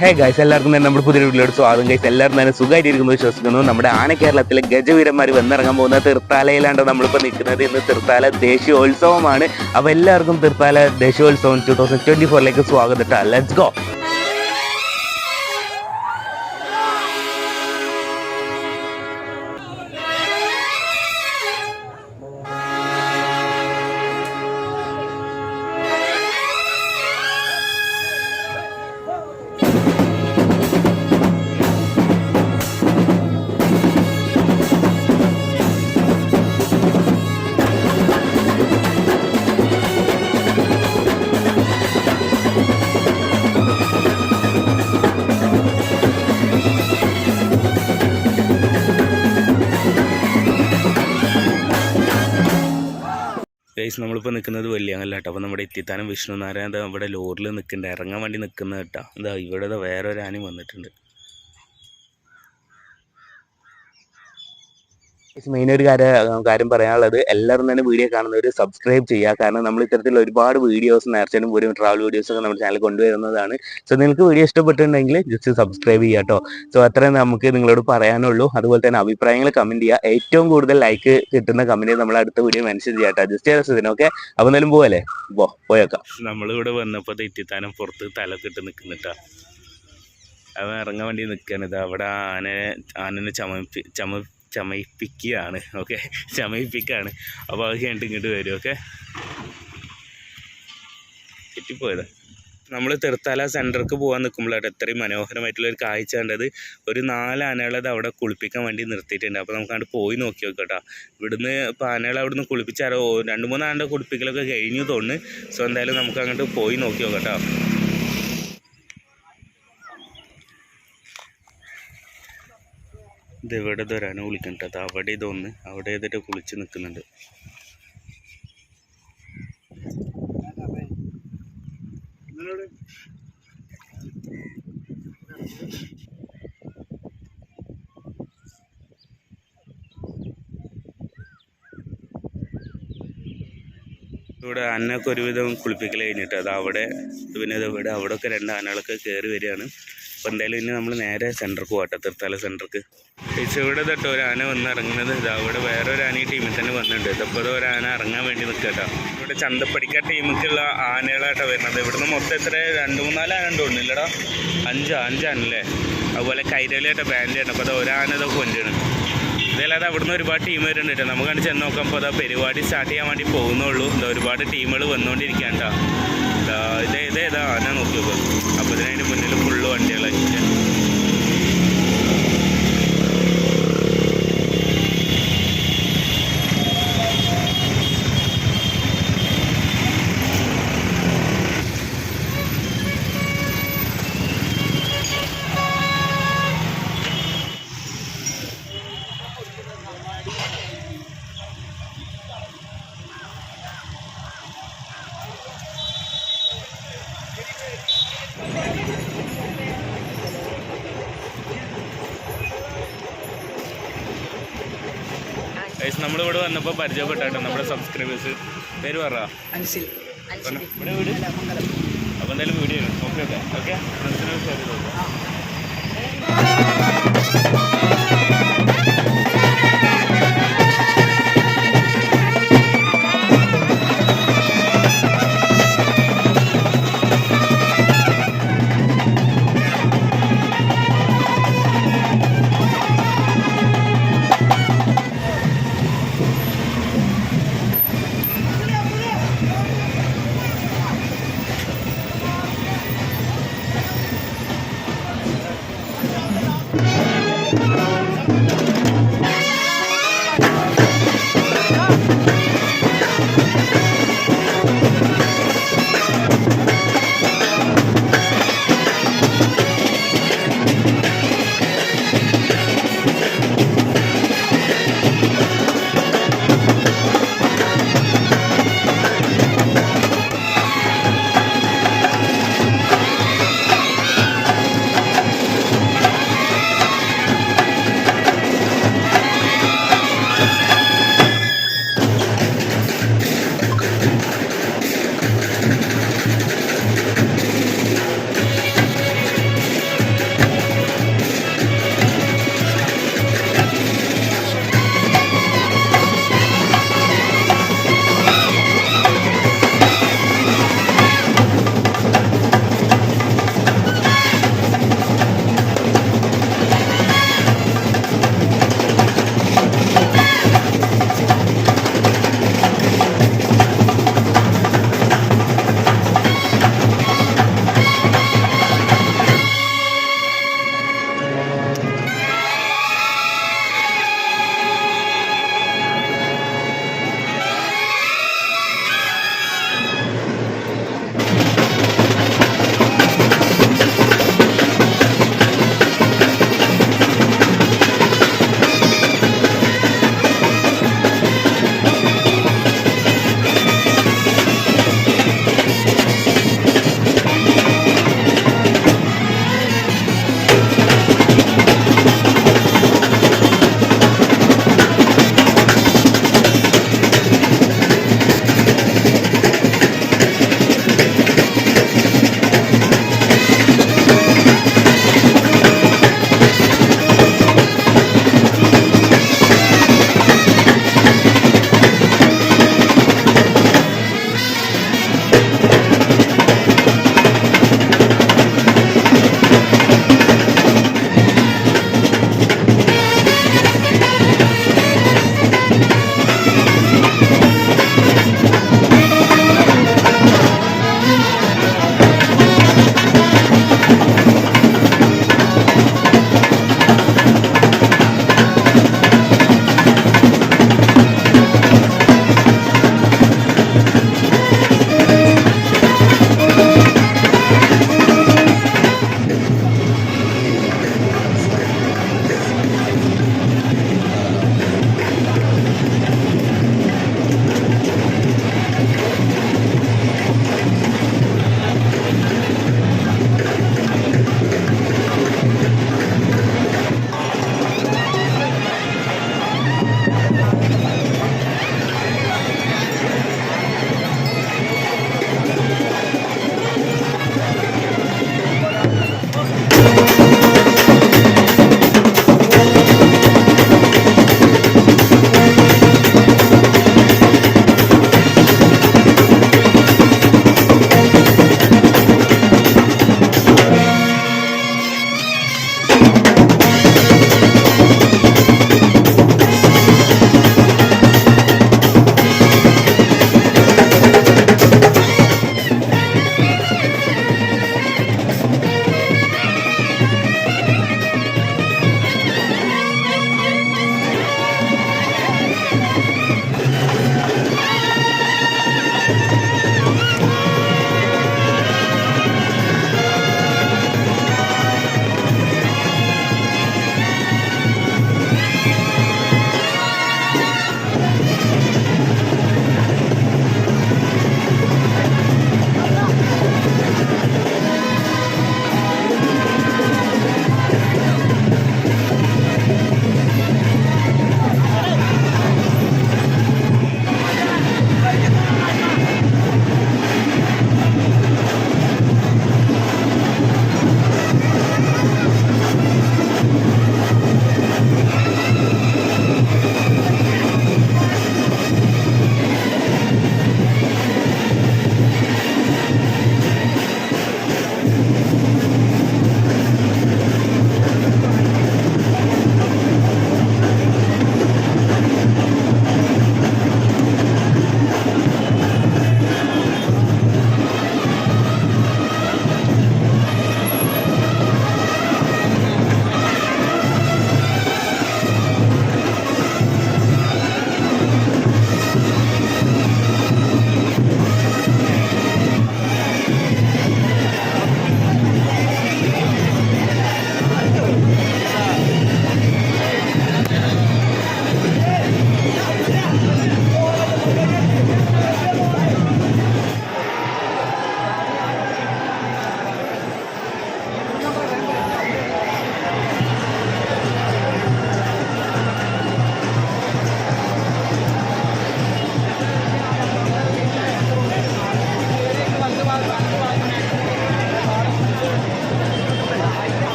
Hey guys, എല്ലാവർക്കും തന്നെ നമ്മുടെ പുതിയ വീട്ടിലോട്ട് സ്വാഗതം. ഗൈസ്, എല്ലാവരും തന്നെ സുഖമായിട്ടിരിക്കുന്നു വിശ്വസിക്കുന്നു. നമ്മുടെ ആന കേരളത്തിലെ ഗജവീരന്മാർ വന്നിറങ്ങാൻ പോകുന്ന തീർത്ഥാലയിലാണ്ടോ നമ്മളിപ്പോൾ നിൽക്കുന്നത്. ഇന്ന് തീർത്ഥാല ദേശീയോത്സവമാണ്. അപ്പോൾ എല്ലാവർക്കും തീർത്ഥാല ദേശീയോത്സവം 2024 സ്വാഗതം കേട്ടോ. Let's go. ഗൈസ്, നമ്മളിപ്പോൾ നിൽക്കുന്നത് വെള്ളിയാങ്ങല്ല കേട്ടോ. അപ്പോൾ നമ്മുടെ ഇത്തിത്താനം വിഷ്ണുനാരായണ ഇവിടെ ലോറിൽ നിൽക്കുന്നുണ്ട്, ഇറങ്ങാൻ വേണ്ടി നിൽക്കുന്നത് കേട്ടോ. ഇതാ ഇവിടെ വേറൊരു ആനയും വന്നിട്ടുണ്ട്. മെയിൻ ഒരു കാര്യം പറയാനുള്ളത്, എല്ലാവരും തന്നെ വീഡിയോ കാണുന്നവർ സബ്സ്ക്രൈബ് ചെയ്യുക. കാരണം നമ്മൾ ഇത്തരത്തിലുള്ള ഒരുപാട് വീഡിയോസ് നേർച്ചനും ഒരു ട്രാവൽ വീഡിയോസൊക്കെ നമ്മുടെ ചാനൽ കൊണ്ടുവരുന്നതാണ്. സോ നിങ്ങൾക്ക് വീഡിയോ ഇഷ്ടപ്പെട്ടിട്ടുണ്ടെങ്കിൽ ജസ്റ്റ് സബ്സ്ക്രൈബ് ചെയ്യുക കേട്ടോ. സോ അത്രയും നമുക്ക് നിങ്ങളോട് പറയാനുള്ളൂ. അതുപോലെ തന്നെ അഭിപ്രായങ്ങൾ കമൻറ്റ് ചെയ്യുക. ഏറ്റവും കൂടുതൽ ലൈക്ക് കിട്ടുന്ന കമൻറ്റ് നമ്മൾ അടുത്ത വീഡിയോ മെൻഷൻ ചെയ്യാം കേട്ടോ. ജസ്റ്റ് രസത്തിന്. ഓക്കെ, അപ്പോൾ എന്തായാലും പോവല്ലേ, പോയേക്കാം. നമ്മളിവിടെ വന്നപ്പോൾ ഇത്തിത്താനം പുറത്ത് തലക്കിട്ട് നിൽക്കുന്നിട്ടാ. അവൻ ഇറങ്ങാൻ വേണ്ടി നിൽക്കുകയാണ്. ഇത് അവിടെ ആനനെ ചമയിപ്പിക്കുകയാണ്. ഓക്കെ, ചമയിപ്പിക്കുകയാണ്. അപ്പോൾ അത് കഴിഞ്ഞിട്ട് ഇങ്ങോട്ട് വരും. ഓക്കെ, തെറ്റിപ്പോയത്. നമ്മൾ തീർത്ഥാല സെൻറ്റർക്ക് പോകാൻ നിൽക്കുമ്പോഴാണ് എത്രയും മനോഹരമായിട്ടുള്ളൊരു കാഴ്ച കണ്ടത്. ഒരു 4 ആനകളത് അവിടെ കുളിപ്പിക്കാൻ വേണ്ടി നിർത്തിയിട്ടുണ്ട്. അപ്പോൾ നമുക്ക് അങ്ങോട്ട് പോയി നോക്കി നോക്കട്ടോ. ഇവിടുന്ന് ഇപ്പോൾ ആനകളെ അവിടുന്ന് കുളിപ്പിച്ചാലോ 2-3 ആനയുടെ കുളിപ്പിക്കലൊക്കെ കഴിഞ്ഞു തോന്നുന്നു. സോ എന്തായാലും നമുക്ക് അങ്ങോട്ട് പോയി നോക്കി നോക്കട്ടോ. ഇത് ഇവിടെ ഇതൊരാന കുളിക്കുന്നുണ്ട്. അവിടെ ഇതൊന്ന് അവിടെ ഏതിട്ട് കുളിച്ച് നിൽക്കുന്നുണ്ട്. ഇവിടെ ആനയൊക്കെ ഒരുവിധം കുളിപ്പിക്കൽ കഴിഞ്ഞിട്ട് അത് അവിടെ പിന്നെ ഇവിടെ അവിടെയൊക്കെ 2 ആനകളൊക്കെ കയറി വരികയാണ്. അപ്പോൾ എന്തായാലും ഇനി നമ്മൾ നേരെ സെൻറ്റർക്ക് പോകട്ടെ, തീർത്ഥാല സെൻറ്റർക്ക്. ഇവിടെ തൊട്ട് ഒരു ആന വന്ന് ഇറങ്ങുന്നത് ഇത് അവിടെ വേറൊരു ആന ഈ ടീമിൽ തന്നെ വന്നിട്ടുണ്ട്. ഇതപ്പോൾ ഒരു ആന ഇറങ്ങാൻ വേണ്ടി നിൽക്കട്ടോ. ഇവിടെ ചന്തപ്പടിക്ക ടീമിക്കുള്ള ആനകളായിട്ടോ വരുന്നത്. ഇവിടുന്ന് മൊത്തം എത്ര 2-3-4 ആന തോന്നുന്നില്ലടാ, 5 ആനല്ലേ. അതുപോലെ കൈരളിയായിട്ട് ബാൻഡ് ആണ്. അപ്പോൾ അത് ഒരാന ഇതൊക്കെ കൊണ്ടുവരണം. ഇതല്ലാതെ അവിടുന്ന് ഒരുപാട് ടീം വരുന്നുണ്ട് കേട്ടോ. നമുക്കാണ് ചെന്ന് നോക്കുമ്പോൾ അതാ പരിപാടി സ്റ്റാർട്ട് ചെയ്യാൻ വേണ്ടി പോകുന്നുള്ളൂ. എന്താ ഒരുപാട് ടീമുകൾ വന്നുകൊണ്ടിരിക്കുകയാണ് കേട്ടോ. ഇതേതാ ആന നോക്കി നോക്കുക. അപ്പോൾ ഇതിനതിന് മുന്നിൽ ഫുള്ള് വണ്ടികളായിട്ട് നമ്മളിവിടെ വന്നപ്പോൾ പരിചയപ്പെട്ടോ നമ്മുടെ സബ്സ്ക്രൈബേഴ്സ്. പേര് പറ. ഇവിടെ വീട്. അപ്പോൾ എന്തായാലും വീഡിയോ ഓക്കെ. മനസ്സിലായി.